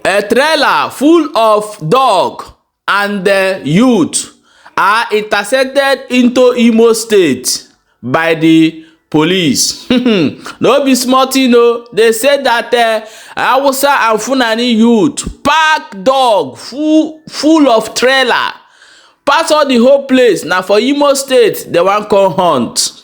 A trailer full of dog and youth are intercepted into Imo State by the police. No be small thing o. They say that Hausa and Fulani youth pack dog full of trailer pass all the whole place. Na for Imo State they wan come hunt.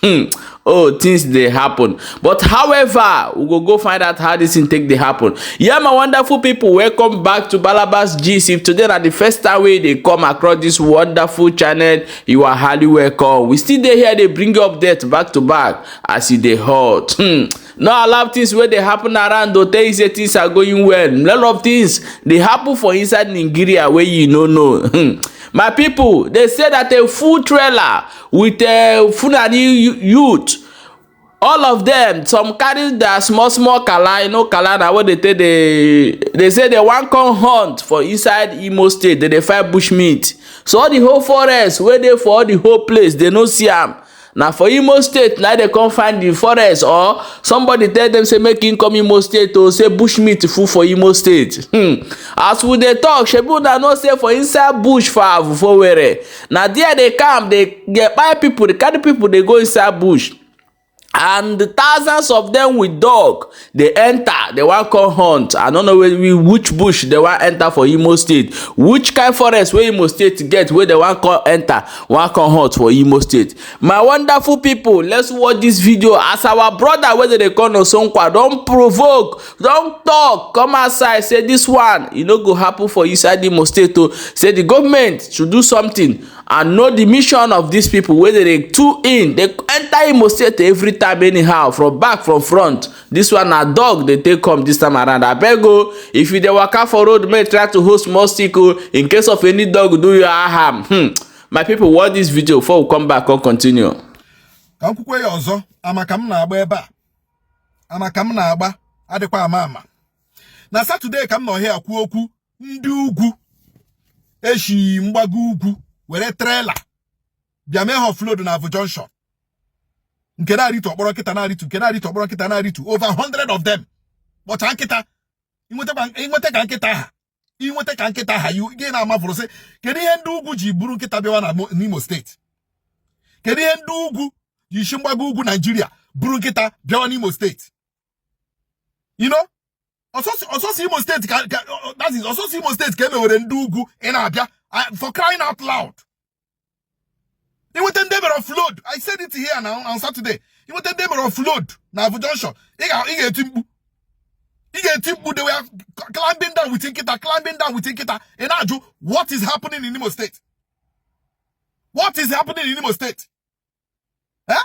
Oh, things dey happen. But however, we go find out how this thing take dey happen. Yeah, my wonderful people, welcome back to Balabas Gist. If today na the first time wey dey come across this wonderful channel, you are highly welcome. We still dey here dey bring you updates back to back as e dey hot. No allow things wey dey happen around to tell you say things are going well. A lot of things dey happen for inside Nigeria wey you no know. My people, they say that a full trailer with Fulani youth, all of them, some carry their small kala, you know, kala na what they take. They say they wan come hunt for inside Imo State. They find bush meat. So all the whole forest where they for all the whole place, they no see am. Now for Imo State, now they come find the forest, or somebody tell them say make him come Imo State to say bush meat full for Imo State. As we dey talk, shebu na no say for inside bush for where. Now there they come, they get by people, they carry people, they go inside bush. And the thousands of them with dog, they enter, they want come hunt. I don't know which bush they want enter for Imo State. Which kind of forest where Imo State get where they want come enter, want come hunt for Imo State. My wonderful people, let's watch this video as our brother, whether they call Sonkwa, don't provoke, don't talk, come outside, say this one, you know, go happen for inside Imo State to say the government should do something and know the mission of these people, whether they tune in, they enter Imo State every time anyhow, from back, from front. This one a dog they take come this time around. I beg you, if you dey waka for road, may try to host more sticker in case of any dog do you harm. My people, watch this video before we come back and continue. Kankukwe yozo, amakam na agba ebe a. Amakam na agba, adekwa ama. Na Saturday kam no here akwu okwu ndị ugwu. Eshi mgbago ugwu were trailer. Bia me offload na Avo Junction. Nke na ritu okporo kita na ritu, nke na ritu okporo kita na ritu, over 100 of them. But ankita, inwete ka nkita ha. Inwete ka nkita ha, you ge na amafuro say, kedu ihe ndị ugwu ji buru nkita bịawa na Imo State? Kedu ihe ndị ugwu ji shimgbago ugwu Nigeria buru nkita bịawa na Imo State? You know? Also Imo State, that is also Imo State came with ndị ugwu in Abia, for crying out loud. He went and they were offload. I said it here now on Saturday. He went and they were offload. Now Avo Junction. He get timbu. They were climbing down with Inkita, And Aju, what is happening in Imo State? What is happening in Imo State? Huh?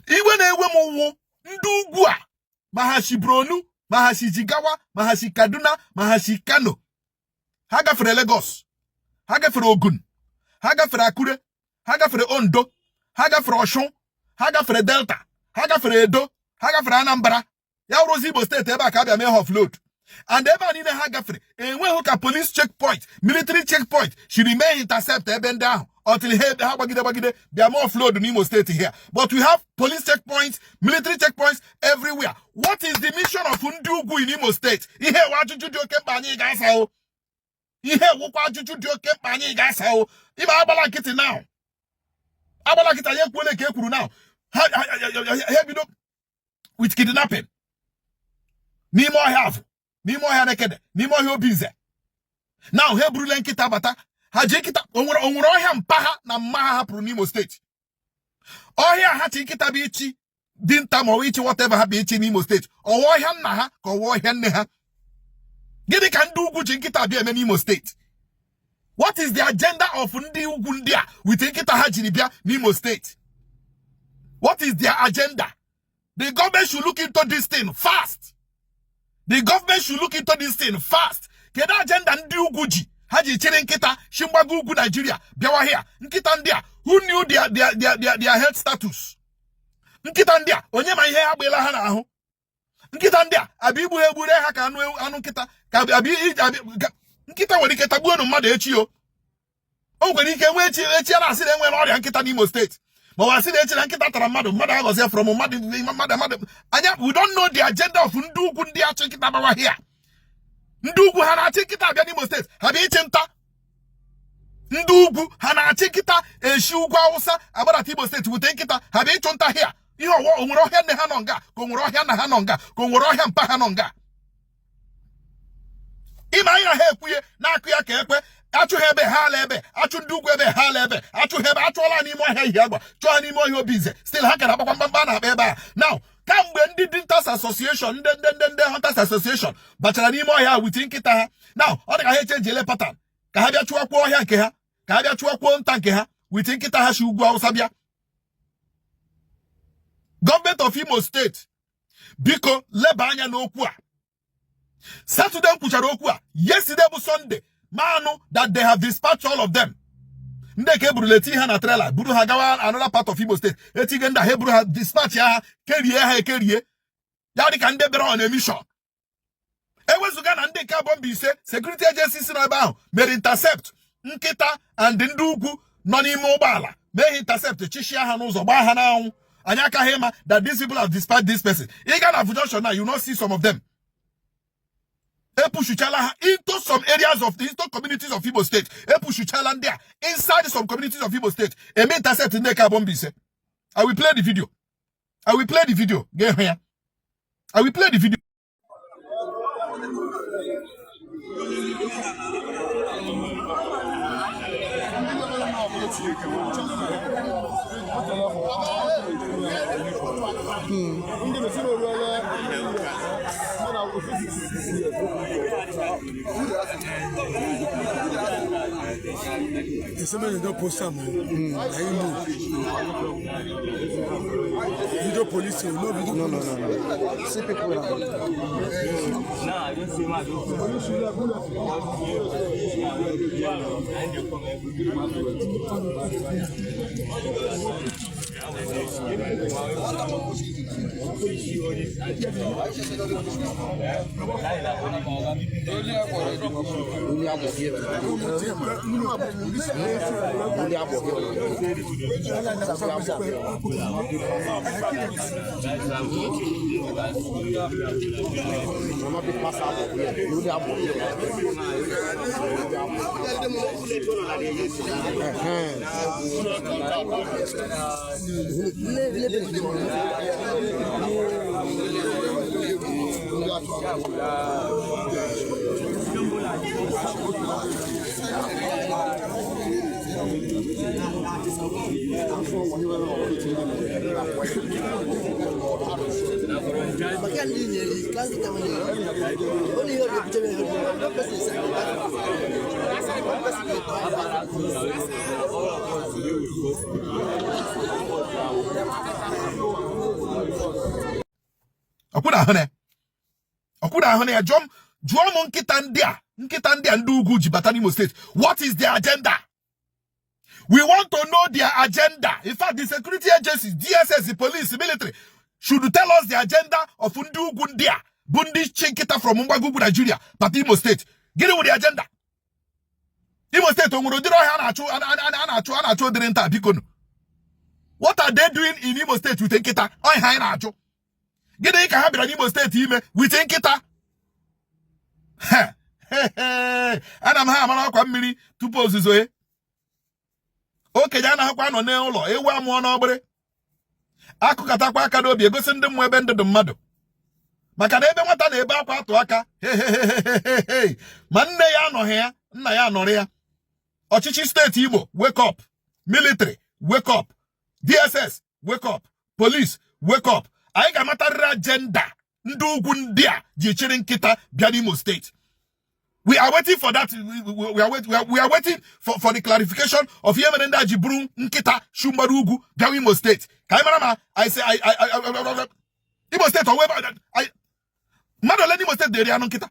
Even ewe ndugwa, Mahashi Bronu, Mahashi Jigawa, Mahashi Kaduna, Mahashi Kano. Haga for Lagos. Haga for Ogun. Haga for Akure, Haga for Ondo, Haga for Oshun, Haga for Delta, Haga for Edo, Haga for Anambra. Ya Imo State eba ka bia me offload. And eba ni na Haga for and when hook police checkpoint, military checkpoint, she remain intercept eben down until bagide bia more offload in Imo State here. But we have police checkpoints, military checkpoints everywhere. What is the mission of Ndugu in Imo State? Ihe wa juju dio kemba anyi gasa o. Ihe wukwa juju dio kemba anyi gasa o. Iba abala kiti now. Abala kita ye kwele ke kwuru now. Have you know with kidnapping. Ni mo have. Ni mo ha nekede. Ni mo he obize. Now he brule nkita bata. Ha je kita onwere ohia mpaha na mmaha hapụrụ n'Imo State. Ohia ha ti nkita bi ichi dinta mo ichi whatever ha bi ichi n'Imo State. Owo ohia nna ha ka owo ohia nne ha. Gịnị ka ndị ugwu ji nkita bi eme n'Imo State? What is the agenda of Ndi Ugundia with Nkita Hajinibia, Nimo State? What is their agenda? The government should look into this thing fast. The government should look into this thing fast. Keda agenda Ndi Uguji, Haji Chiri Nkita, Shimbagu Ugu Nigeria, Biawa here, Nkita Ndia, who knew their health status? Nkita Ndia, Onyema here, Abela Hana, Nkita Ndia, Abibu Ebure Haka anu Kita, Nkita wali keta buo no mmadụ echi o. O gwere ike nwe echi na asị na enwe ọrịa nkịta n'Imo State. Ma wa asị na echi na nkịta tara mmadụ agọzie from mmadụ. Anya, we don't know the agenda of ndị ugwu ndị achọ nkịta bawa here. Ndugu hana chikita bia n'Imo State. Habi ichenta. Ndugu hana chikita eshi ugwu Hausa abara Imo State wute nkita. Habi ichonta here. Ihe owo onwere ohia ne hanonga. Ko onwere ohia na hanonga. Ko onwere ohia mpa hanonga. Ima ina he kuye na akuya ka ekwe. Achu hebe ha lebe. Achu ndugu ebe ha lebe. Achu hebe achola n'ime ohia hiagwa. Chola n'ime ohia obize. Still ha kana bakwa na ebe a. Now, kamgbe ndị Hunters Association, ndị Hunters Association bachara n'ime ọhịa with nkịta ha. Now, ọ dị ka ha change ele pattern. Ka ha bịa chụọkwuo ọhịa nke ha. Ka ha bịa chụọkwuo nta nke ha with nkịta ha si ugwu Hausa bịa. Government of Imo State, biko leba anya n'okwu a. Saturday kwuchara okwu a. Yesterday bụ Sunday. Manu that they have dispatched all of them. Ndị ke buruleti ha na trailer buru ha gawa another part of Imo State. Etige nda he buru ha dispatch ha kerie ha ekerie. Ya dị ka ndị bere on a mission. Ewezuga na ndị ka bomb ise security agencies na ebe ahụ mere intercept nkịta and ndị ugwu nọ n'ime ụgbọala. Mee intercept chishia ha n'ụzọ gbaa ha n'anwụ. Anyị aka ha ma that these people have dispatched this person. Ị ga na junction now you not see some of them. Epushuchala into some areas of the eastern communities of Imo State. Epushuchala there inside some communities of Imo State. A main intercept in the carbon bise. I will play the video. I will play the video. Get here. I will play the video. Somebody don't post some. Video police, no video. No. See people now. No, I don't see my Okuda hone ya jom nkita ndị a ndị ugwu ji bata n'Imo State. What is their agenda? We want to know their agenda. In fact, the security agencies, DSS, the police, the military, should tell us the agenda of ndị ugwu ndị a. Bundi chinkita from Mwagugu, Nigeria, but Imo State. Get with the agenda. Imo State, what are they doing in Imo State with Nkita? Get the Imo State with Nkita. And I'm having two poses. Okay, Jana Hapano Neolo, Ewa Monobre. Akukatakwa Kadobi, go send them web ended the mother. Makanebe Watane Bapa to Aka. Hey. Monday ano here, Nayano here. Ochichi State Imo, wake up. Military, wake up. DSS, wake up. Police, wake up. I got matter agenda. Ndugundia, Jichirin Kita, Bianimo State. We are waiting for that. We are waiting for the clarification of Yemenenda Jibru Nkita Shumbarugu Bianimo State. Kaimarama, I say Imo State or wherever Madoleni Imo State de Riano Kita.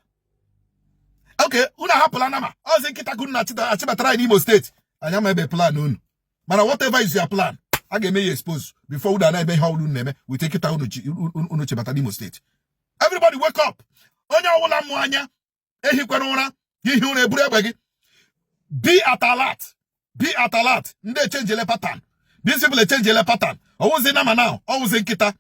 Okay, una hapolanama. I say Kita Guna Achiba try in Imo State. I am a plan noon. Man, whatever is your plan. I get me exposed before we don't how we take it out Imo State. Everybody wake up. Onya wala mwanya. Be at alert. Be at alert. They change the pattern. These people change the pattern. Always in Nama now. Always in Kita.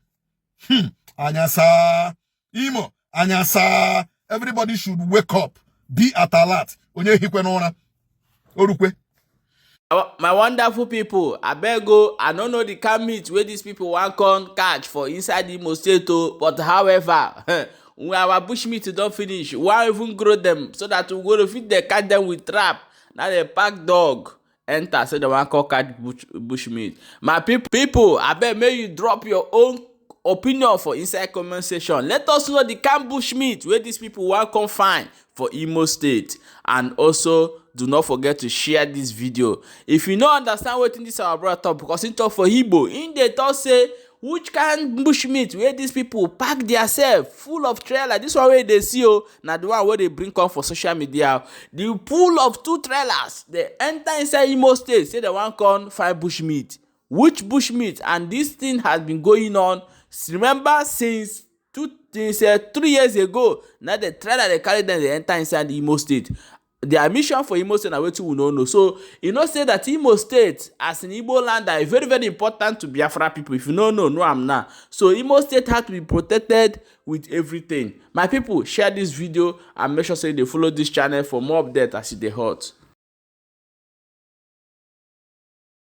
Anyasa. Imo. Anyasa. Everybody should wake up. be at alert. Onye hikwe n'ụra. Orukwe. My wonderful people, I beg go, I don't know the camp meat where these people want come catch for inside Imo State, but however, when our bush meat don't finish, why even grow them so that we go to feed them, catch them with trap. Now they pack dog enter, so they want to catch bush meat. My people, I beg may you drop your own opinion for inside comment section. Let us know the camp bush meat where these people want come find for Imo State, and also do not forget to share this video. If you no understand wetin this our brother talk, because he talk for Igbo, in dey talk say which kind bush meat where these people pack theirself full of trailer. This one wey dey see na the one wey dey bring come for social media. The full of 2 trailers dey enter inside Imo State, say they wan come find bush meat. Which bush meat? And this thing has been going on, remember, since 3 years ago. Now the trailer they carry them, they enter inside the Imo State. Their mission for Imo State na wetin we no know. So you know say that Imo State as an Igbo land is very, very important to Biafra people. If you no know am now. So Imo State has to be protected with everything. My people, share this video and make sure say they follow this channel for more updates as it dey hot.